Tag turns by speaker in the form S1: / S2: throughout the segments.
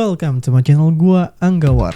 S1: welcome to my channel gua Anggawar.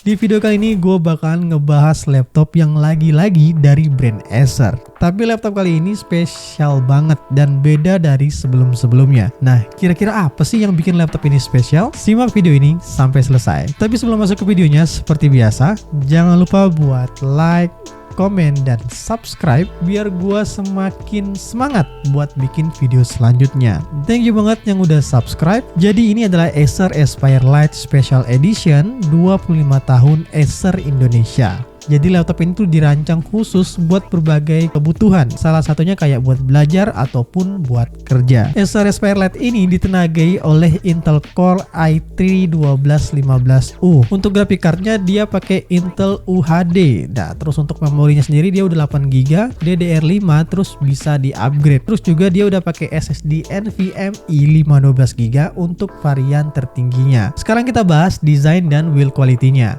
S1: Di video kali ini gue bakalan ngebahas laptop yang lagi-lagi dari brand Acer. Tapi laptop kali ini spesial banget dan beda dari sebelum-sebelumnya. Nah, kira-kira apa sih yang bikin laptop ini spesial? Simak video ini sampai selesai. Tapi sebelum masuk ke videonya, seperti biasa, jangan lupa buat like, komen, dan subscribe biar gua semakin semangat buat bikin video selanjutnya. Thank you banget yang udah subscribe. Jadi ini adalah Acer Aspire Lite Special Edition 25 tahun Acer Indonesia. Jadi laptop ini tuh dirancang khusus buat berbagai kebutuhan. Salah satunya kayak buat belajar ataupun buat kerja. Acer Aspire Lite ini ditenagai oleh Intel Core i3-12500U. Untuk graphic cardnya dia pakai Intel UHD. Nah, terus untuk memorinya sendiri dia udah 8GB, DDR5, terus bisa di-upgrade. Terus juga dia udah pakai SSD NVMe 512GB untuk varian tertingginya. Sekarang kita bahas desain dan build quality-nya.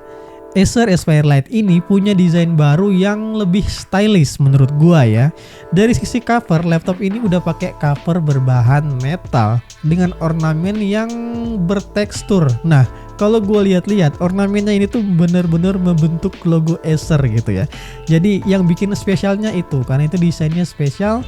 S1: Acer Aspire Lite ini punya desain baru yang lebih stylish menurut gua ya. Dari sisi cover, laptop ini udah pakai cover berbahan metal dengan ornamen yang bertekstur. Nah, kalau gua lihat-lihat ornamennya ini tuh bener-bener membentuk logo Acer gitu ya. Jadi yang bikin spesialnya itu karena itu desainnya spesial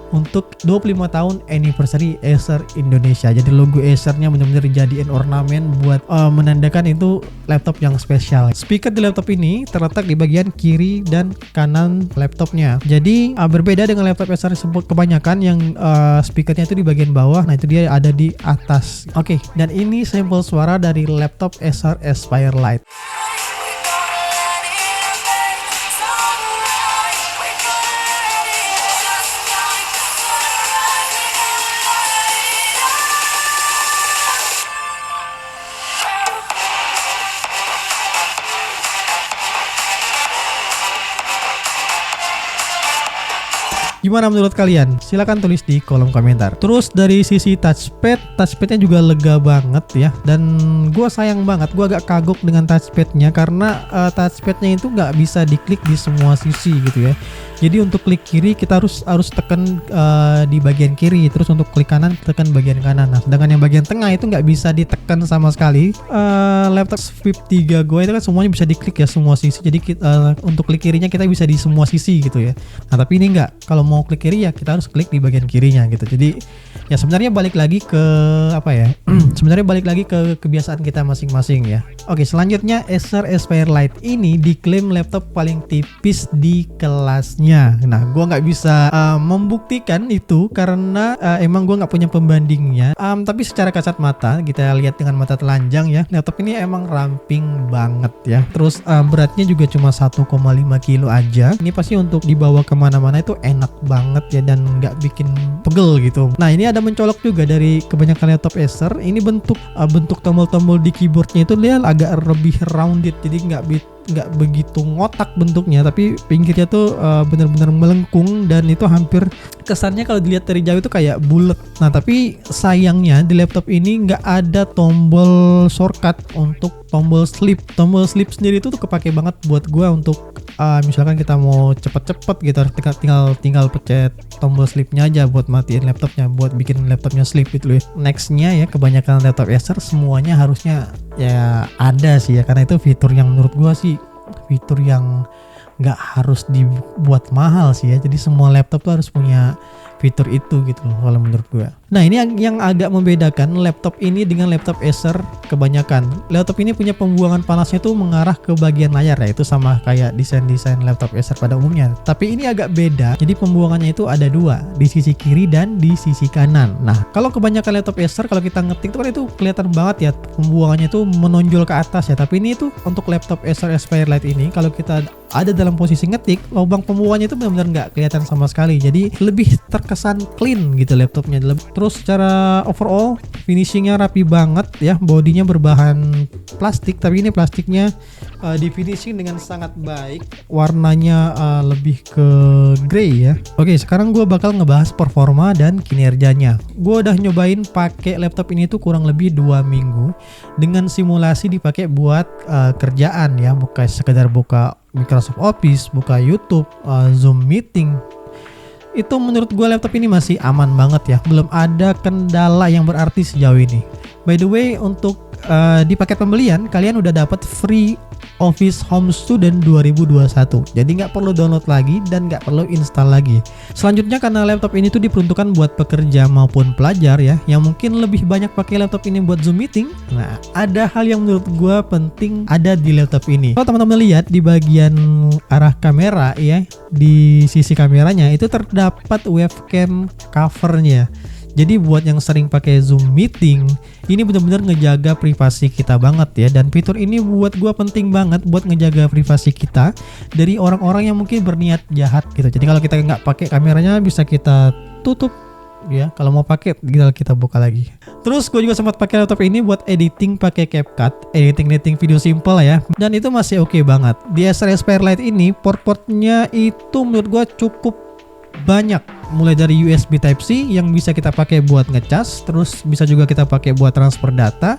S1: untuk 25 tahun anniversary Acer Indonesia. Jadi logo Acernya benar-benar dijadiin ornamen buat menandakan itu laptop yang spesial. Speaker di laptop ini terletak di bagian kiri dan kanan laptopnya. Jadi berbeda dengan laptop Acer kebanyakan yang speakernya itu di bagian bawah. Nah, itu dia ada di atas. Oke, dan ini sampel suara dari laptop Acer Aspire Lite. Gimana menurut kalian? Silahkan tulis di kolom komentar. Terus dari sisi touchpadnya juga lega banget ya. Dan gue sayang banget, gue agak kagok dengan touchpadnya karena touchpadnya itu nggak bisa diklik di semua sisi gitu ya. Jadi untuk klik kiri kita harus tekan di bagian kiri, terus untuk klik kanan tekan bagian kanan. Nah, sedangkan yang bagian tengah itu nggak bisa ditekan sama sekali. Laptop Flip 3 gue itu kan semuanya bisa diklik ya semua sisi. Jadi untuk klik kirinya kita bisa di semua sisi gitu ya. Nah, tapi ini nggak. Kalau mau klik kiri ya kita harus klik di bagian kirinya gitu. Jadi ya sebenarnya balik lagi ke apa ya? Sebenarnya balik lagi ke kebiasaan kita masing-masing ya. Oke, selanjutnya Acer Aspire Lite ini diklaim laptop paling tipis di kelasnya. Nah, gua nggak bisa membuktikan itu karena emang gua nggak punya pembandingnya. Tapi secara kasat mata kita lihat dengan mata telanjang ya, laptop ini emang ramping banget ya. Terus beratnya juga cuma 1,5 kilo aja. Ini pasti untuk dibawa kemana-mana itu enak banget ya dan nggak bikin pegel gitu. Nah, ini ada mencolok juga dari kebanyakan laptop Acer. Ini bentuk tombol-tombol di keyboardnya itu dia agak lebih rounded, jadi nggak begitu ngotak bentuknya, tapi pinggirnya tuh benar-benar melengkung dan itu hampir kesannya kalau dilihat dari jauh itu kayak bulat. Nah, tapi sayangnya di laptop ini nggak ada tombol shortcut untuk tombol sleep. Tombol sleep sendiri itu tuh kepake banget buat gua untuk misalkan kita mau cepet-cepet gitu, tinggal pencet tombol sleepnya aja buat matiin laptopnya, buat bikin laptopnya sleep gitu ya. Nextnya ya, kebanyakan laptop Acer semuanya harusnya ya ada sih ya, karena itu fitur yang menurut gua sih fitur yang nggak harus dibuat mahal sih ya. Jadi semua laptop tuh harus punya fitur itu gitu loh kalau menurut gue. Nah, ini yang agak membedakan laptop ini dengan laptop Acer kebanyakan. Laptop ini punya pembuangan panasnya tuh mengarah ke bagian layar ya, itu sama kayak desain laptop Acer pada umumnya. Tapi ini agak beda. Jadi pembuangannya itu ada dua, di sisi kiri dan di sisi kanan. Nah, kalau kebanyakan laptop Acer kalau kita ngetik tuh kan itu kelihatan banget ya pembuangannya tuh menonjol ke atas ya. Tapi ini tuh untuk laptop Acer Aspire Lite ini kalau kita ada dalam posisi ngetik, lubang pembuangannya itu benar-benar nggak kelihatan sama sekali. Jadi lebih terkesan clean gitu laptopnya. Terus secara overall finishingnya rapi banget ya. Bodinya berbahan plastik, tapi ini plastiknya di finishing dengan sangat baik. Warnanya lebih ke grey ya. Oke, sekarang gue bakal ngebahas performa dan kinerjanya. Gue udah nyobain pakai laptop ini tuh kurang lebih 2 minggu dengan simulasi dipakai buat kerjaan ya, bukan sekedar buka Microsoft Office, buka YouTube, Zoom meeting. itu menurut gue laptop ini masih aman banget ya, belum ada kendala yang berarti sejauh ini. By the way, untuk di paket pembelian kalian udah dapat free Office Home Student 2021, jadi nggak perlu download lagi dan nggak perlu install lagi. Selanjutnya, karena laptop ini tuh diperuntukkan buat pekerja maupun pelajar ya, yang mungkin lebih banyak pakai laptop ini buat Zoom meeting. Nah, ada hal yang menurut gue penting ada di laptop ini. Kalau teman-teman lihat di bagian arah kamera ya, di sisi kameranya itu terdapat webcam covernya. Jadi buat yang sering pakai Zoom meeting, ini benar-benar ngejaga privasi kita banget ya. Dan fitur ini buat gua penting banget buat ngejaga privasi kita dari orang-orang yang mungkin berniat jahat gitu. Jadi kalau kita nggak pakai kameranya bisa kita tutup ya. Kalau mau pakai tinggal kita buka lagi. Terus gue juga sempat pakai laptop ini buat editing pakai CapCut, editing video simple ya. Dan itu masih oke banget. Di Acer Aspire Lite ini port-portnya itu menurut gua cukup banyak, mulai dari USB Type-C yang bisa kita pakai buat ngecas, terus bisa juga kita pakai buat transfer data.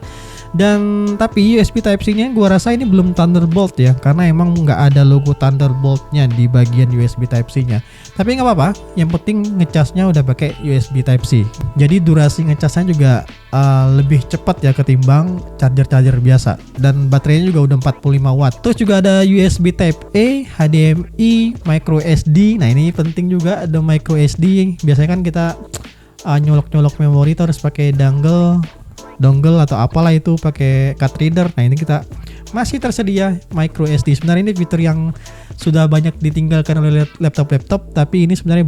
S1: Dan tapi USB Type-C-nya gua rasa ini belum Thunderbolt ya, karena emang nggak ada logo Thunderbolt-nya di bagian USB Type-C-nya. Tapi nggak apa-apa, yang penting ngecasnya udah pakai USB Type-C. Jadi durasi ngecasnya juga lebih cepat ya ketimbang charger biasa. Dan baterainya juga udah 45 watt. Terus juga ada USB Type-A, HDMI, micro SD. Nah ini penting juga ada micro SD. Biasanya kan kita nyolok memori terus pakai dongle atau apalah itu, pakai card reader. Nah ini kita masih tersedia micro SD. Sebenarnya ini fitur yang sudah banyak ditinggalkan oleh laptop, tapi ini sebenarnya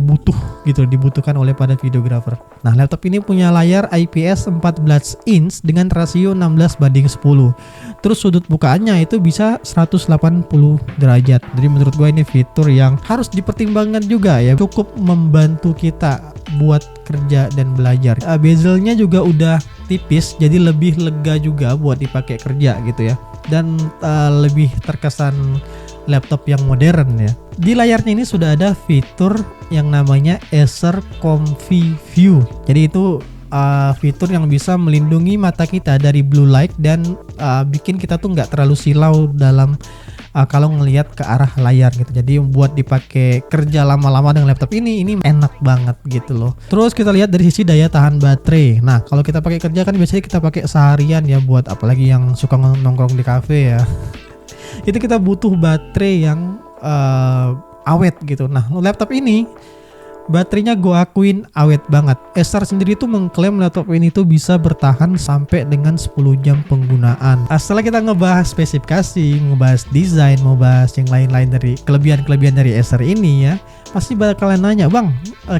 S1: dibutuhkan oleh para videographer. Nah, laptop ini punya layar IPS 14 inch dengan rasio 16:10. Terus sudut bukaannya itu bisa 180 derajat. Jadi menurut gue ini fitur yang harus dipertimbangkan juga ya. Cukup membantu kita buat kerja dan belajar. Bezelnya juga udah tipis, jadi lebih lega juga buat dipakai kerja gitu ya. Dan lebih terkesan laptop yang modern ya. Di layarnya ini sudah ada fitur yang namanya Acer Comfy View. Jadi itu fitur yang bisa melindungi mata kita dari blue light dan bikin kita tuh nggak terlalu silau dalam kalau ngelihat ke arah layar gitu. Jadi buat dipakai kerja lama-lama dengan laptop ini enak banget gitu loh. Terus kita lihat dari sisi daya tahan baterai. Nah, kalau kita pakai kerja kan biasanya kita pakai seharian ya, buat apalagi yang suka nongkrong di kafe ya. Itu kita butuh baterai yang awet gitu. Nah, laptop ini baterainya gue akuin awet banget. Acer sendiri tuh mengklaim laptop ini tuh bisa bertahan sampai dengan 10 jam penggunaan. Setelah kita ngebahas spesifikasi, ngebahas desain, mau bahas yang lain-lain dari kelebihan-kelebihan dari Acer ini ya, pasti bakalan nanya, bang,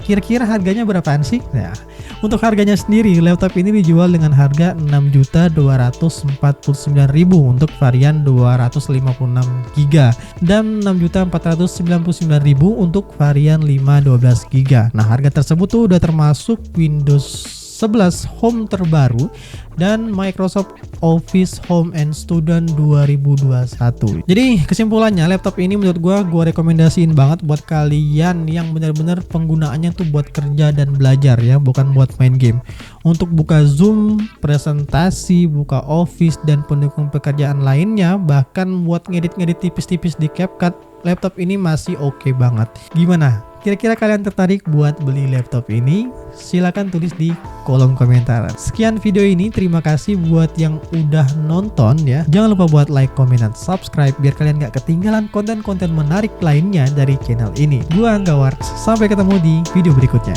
S1: kira-kira harganya berapaan sih? Nah, untuk harganya sendiri, laptop ini dijual dengan harga 6.249.000 untuk varian 256GB dan 6.499.000 untuk varian 512GB. Nah, harga tersebut tuh udah termasuk Windows 11 Home terbaru dan Microsoft Office Home and Student 2021. Jadi kesimpulannya, laptop ini menurut gua rekomendasiin banget buat kalian yang benar-benar penggunaannya tuh buat kerja dan belajar ya, bukan buat main game. Untuk buka Zoom, presentasi, buka Office dan pendukung pekerjaan lainnya, bahkan buat ngedit-ngedit tipis-tipis di CapCut, laptop ini masih oke banget. Gimana? Kira-kira kalian tertarik buat beli laptop ini? Silahkan tulis di kolom komentar. Sekian video ini, terima kasih buat yang udah nonton ya. Jangan lupa buat like, comment, dan subscribe biar kalian gak ketinggalan konten-konten menarik lainnya dari channel ini. Gua Angga Warts, sampai ketemu di video berikutnya.